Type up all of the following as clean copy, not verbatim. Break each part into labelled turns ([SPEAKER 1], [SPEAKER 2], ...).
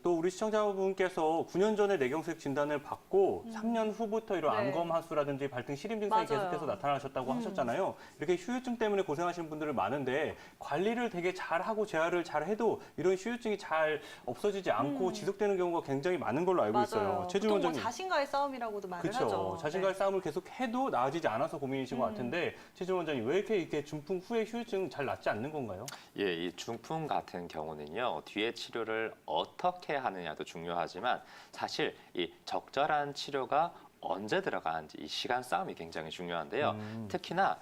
[SPEAKER 1] 또 우리 시청자분께서 9년 전에 뇌경색 진단을 받고 3년 후부터 이런
[SPEAKER 2] 네.
[SPEAKER 1] 안검하수라든지 발등 시림 증상이
[SPEAKER 2] 맞아요.
[SPEAKER 1] 계속해서 나타나셨다고 하셨잖아요. 이렇게 휴유증 때문에 고생하시는 분들은 많은데 관리를 되게 잘하고 재활을 잘해도 이런 휴유증이 잘 없어지지 않고 지속되는 경우가 굉장히 많은 걸로 알고 있어요.
[SPEAKER 2] 맞아요.
[SPEAKER 1] 최준
[SPEAKER 2] 보통 뭐
[SPEAKER 1] 원장님.
[SPEAKER 2] 자신과의 싸움이라고도 말을
[SPEAKER 1] 그렇죠.
[SPEAKER 2] 하죠.
[SPEAKER 1] 자신과의
[SPEAKER 2] 네.
[SPEAKER 1] 싸움을 계속 해도 나아지지 않아서 고민이신 것 같은데 최준 원장님 왜 이렇게 중풍 후에 휴유증 잘 낫지 않는 건가요?
[SPEAKER 3] 예, 이 중풍 같은 경우는요, 뒤에 치료를 어떻게 하느냐도 중요하지만 사실 이 적절한 치료가 언제 들어가는지 이 시간 싸움이 굉장히 중요한데요. 특히나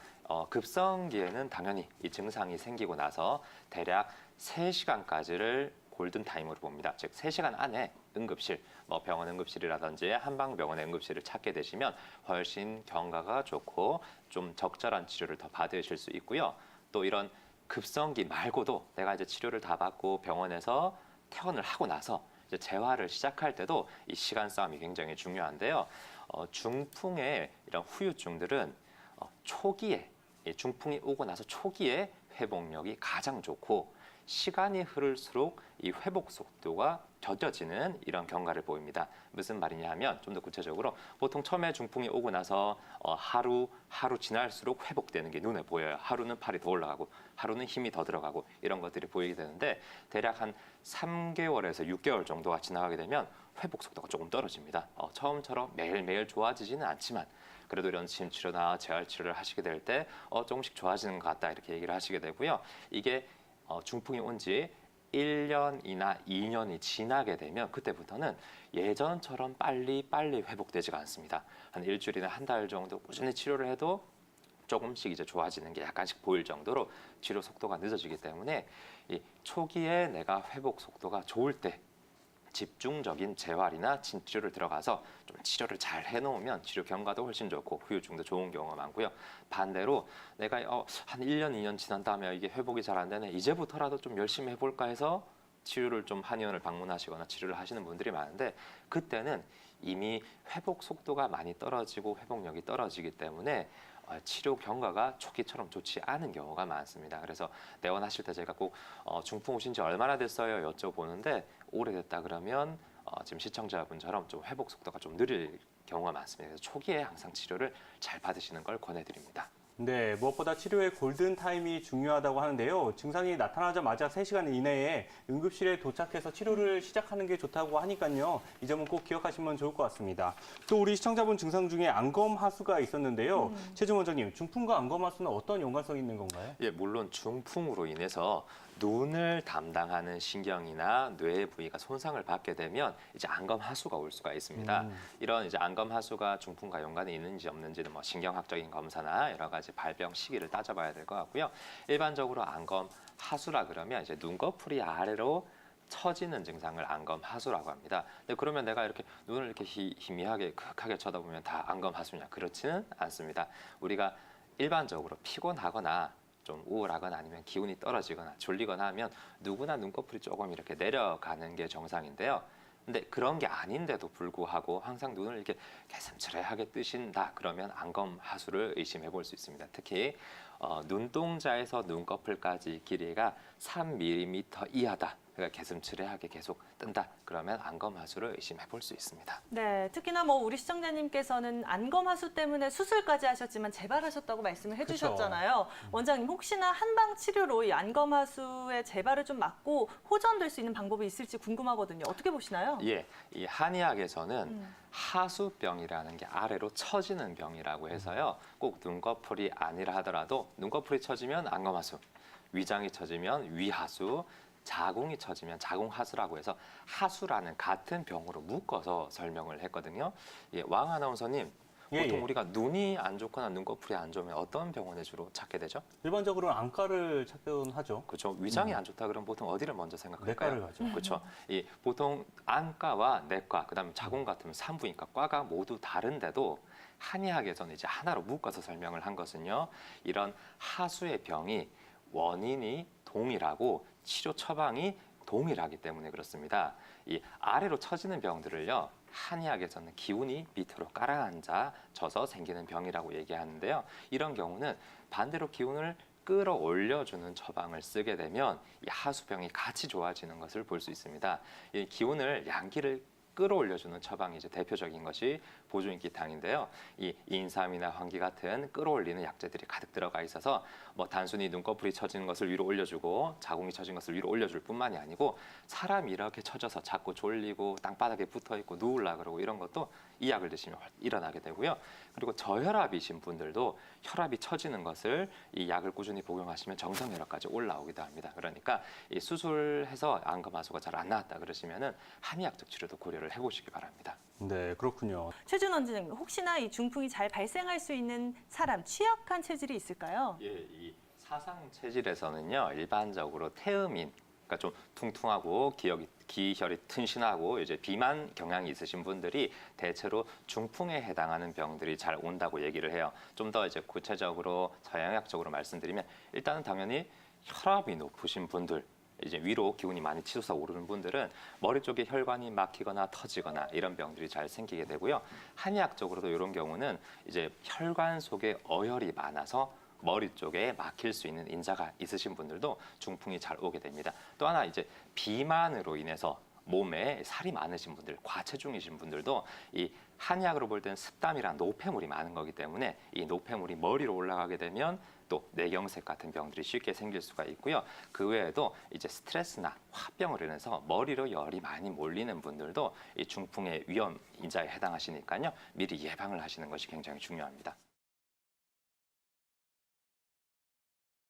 [SPEAKER 3] 급성기에는 당연히 이 증상이 생기고 나서 대략 3시간까지를 골든타임으로 봅니다. 즉 3시간 안에 응급실, 뭐 병원 응급실이라든지 한방병원의 응급실을 찾게 되시면 훨씬 경과가 좋고 좀 적절한 치료를 더 받으실 수 있고요. 또 이런 급성기 말고도 내가 이제 치료를 다 받고 병원에서 퇴원을 하고 나서 이제 재활을 시작할 때도 이 시간 싸움이 굉장히 중요한데요. 중풍의 이런 후유증들은 초기에 중풍이 오고 나서 초기에 회복력이 가장 좋고 시간이 흐를수록 이 회복 속도가 더뎌지는 이런 경과를 보입니다. 무슨 말이냐 하면 좀 더 구체적으로 보통 처음에 중풍이 오고 나서 하루 지날수록 회복되는 게 눈에 보여요. 하루는 팔이 더 올라가고 하루는 힘이 더 들어가고 이런 것들이 보이게 되는데 대략 한 3개월에서 6개월 정도가 지나가게 되면 회복 속도가 조금 떨어집니다. 처음처럼 매일매일 좋아지지는 않지만 그래도 이런 침치료나 재활치료를 하시게 될 때 조금씩 좋아지는 것 같다 이렇게 얘기를 하시게 되고요. 이게 중풍이 온 지 1년이나 2년이 지나게 되면 그때부터는 예전처럼 빨리 회복되지가 않습니다. 한 일주일이나 한 달 정도 꾸준히 치료를 해도 조금씩 이제 좋아지는 게 약간씩 보일 정도로 치료 속도가 늦어지기 때문에 이 초기에 내가 회복 속도가 좋을 때 집중적인 재활이나 치료를 들어가서 좀 치료를 잘 해놓으면 치료 경과도 훨씬 좋고 후유증도 좋은 경우가 많고요. 반대로 내가 한 1년, 2년 지난 다음에 이게 회복이 잘 안 되네. 이제부터라도 좀 열심히 해볼까 해서 치료를 좀 한의원을 방문하시거나 치료를 하시는 분들이 많은데 그때는 이미 회복 속도가 많이 떨어지고 회복력이 떨어지기 때문에 치료 경과가 초기처럼 좋지 않은 경우가 많습니다. 그래서 내원하실 때 제가 꼭 중풍 오신 지 얼마나 됐어요? 여쭤보는데 오래됐다 그러면 지금 시청자분처럼 좀 회복 속도가 좀 느릴 경우가 많습니다. 그래서 초기에 항상 치료를 잘 받으시는 걸 권해드립니다.
[SPEAKER 1] 네, 무엇보다 치료의 골든타임이 중요하다고 하는데요. 증상이 나타나자마자 3시간 이내에 응급실에 도착해서 치료를 시작하는 게 좋다고 하니까요. 이 점은 꼭 기억하시면 좋을 것 같습니다. 또 우리 시청자분 증상 중에 안검하수가 있었는데요. 최준 원장님, 중풍과 안검하수는 어떤 연관성이 있는 건가요?
[SPEAKER 3] 예, 물론 중풍으로 인해서 눈을 담당하는 신경이나 뇌 부위가 손상을 받게 되면 이제 안검하수가 올 수가 있습니다. 이런 이제 안검하수가 중풍과 연관이 있는지 없는지는 뭐 신경학적인 검사나 여러 가지 발병 시기를 따져봐야 될 것 같고요. 일반적으로 안검하수라 그러면 이제 눈꺼풀이 아래로 처지는 증상을 안검하수라고 합니다. 근데 그러면 내가 이렇게 눈을 이렇게 희미하게 극하게 쳐다보면 다 안검하수냐? 그렇지는 않습니다. 우리가 일반적으로 피곤하거나 좀 우울하거나 아니면 기운이 떨어지거나 졸리거나 하면 누구나 눈꺼풀이 조금 이렇게 내려가는 게 정상인데요. 근데 그런 게 아닌데도 불구하고 항상 눈을 이렇게 개슴츠레하게 뜨신다 그러면 안검하수를 의심해 볼 수 있습니다. 특히 눈동자에서 눈꺼풀까지 길이가 3mm 이하다. 그러니까 개슴츠레하게 계속 뜬다. 그러면 안검하수를 의심해 볼 수 있습니다.
[SPEAKER 2] 네, 특히나 뭐 우리 시청자님께서는 안검하수 때문에 수술까지 하셨지만 재발하셨다고 말씀을 해주셨잖아요. 원장님 혹시나 한방 치료로 이 안검하수의 재발을 좀 막고 호전될 수 있는 방법이 있을지 궁금하거든요. 어떻게 보시나요?
[SPEAKER 3] 예, 이 한의학에서는 하수병이라는 게 아래로 처지는 병이라고 해서요. 꼭 눈꺼풀이 아니라 하더라도 눈꺼풀이 처지면 안검하수, 위장이 처지면 위하수, 자궁이 처지면 자궁하수라고 해서 하수라는 같은 병으로 묶어서 설명을 했거든요. 예, 왕 아나운서님, 보통 우리가 눈이 안 좋거나 눈꺼풀이 안 좋으면 어떤 병원에 주로 찾게 되죠?
[SPEAKER 1] 일반적으로는 안과를 찾곤 하죠.
[SPEAKER 3] 그렇죠. 위장이 안 좋다 그러면 보통 어디를 먼저 생각할까요?
[SPEAKER 1] 내과를 가죠.
[SPEAKER 3] 그렇죠. 이 보통 안과와 내과, 그다음에 자궁 같으면 산부인과 과가 모두 다른데도 한의학에서는 이제 하나로 묶어서 설명을 한 것은요. 이런 하수의 병이 원인이 동일하고 치료 처방이 동일하기 때문에 그렇습니다. 이 아래로 처지는 병들을요. 한의학에서는 기운이 밑으로 깔아앉아져서 생기는 병이라고 얘기하는데요. 이런 경우는 반대로 기운을 끌어올려주는 처방을 쓰게 되면 이 하수병이 같이 좋아지는 것을 볼 수 있습니다. 이 기운을 양기를 끌어올려주는 처방이 이제 대표적인 것이 보조인기탕인데요. 이 인삼이나 황기 같은 끌어올리는 약재들이 가득 들어가 있어서 뭐 단순히 눈꺼풀이 처지는 것을 위로 올려주고 자궁이 처진 것을 위로 올려줄 뿐만이 아니고 사람이 이렇게 처져서 자꾸 졸리고 땅바닥에 붙어 있고 누울라 그러고 이런 것도 이 약을 드시면 일어나게 되고요. 그리고 저혈압이신 분들도 혈압이 처지는 것을 이 약을 꾸준히 복용하시면 정상혈압까지 올라오기도 합니다. 그러니까 이 수술해서 안검하수가 잘 안 나왔다 그러시면은 한의학적 치료도 고려를 해보시기 바랍니다.
[SPEAKER 1] 네, 그렇군요.
[SPEAKER 2] 최준원 원장님, 혹시나 이 중풍이 잘 발생할 수 있는 사람, 취약한 체질이 있을까요?
[SPEAKER 3] 예, 이 사상 체질에서는요 일반적으로 태음인, 그러니까 좀 퉁퉁하고 기혈이 튼신하고 이제 비만 경향이 있으신 분들이 대체로 중풍에 해당하는 병들이 잘 온다고 얘기를 해요. 좀 더 이제 구체적으로 서양학적으로 말씀드리면 일단은 당연히 혈압이 높으신 분들. 이제 위로 기운이 많이 치솟아 오르는 분들은 머리 쪽에 혈관이 막히거나 터지거나 이런 병들이 잘 생기게 되고요. 한의학적으로도 이런 경우는 이제 혈관 속에 어혈이 많아서 머리 쪽에 막힐 수 있는 인자가 있으신 분들도 중풍이 잘 오게 됩니다. 또 하나 이제 비만으로 인해서 몸에 살이 많으신 분들, 과체중이신 분들도 이 한의학으로 볼 때는 습담이란 노폐물이 많은 거기 때문에 이 노폐물이 머리로 올라가게 되면 또 뇌경색 같은 병들이 쉽게 생길 수가 있고요. 그 외에도 이제 스트레스나 화병으로 인해서 머리로 열이 많이 몰리는 분들도 이 중풍의 위험 인자에 해당하시니까요. 미리 예방을 하시는 것이 굉장히 중요합니다.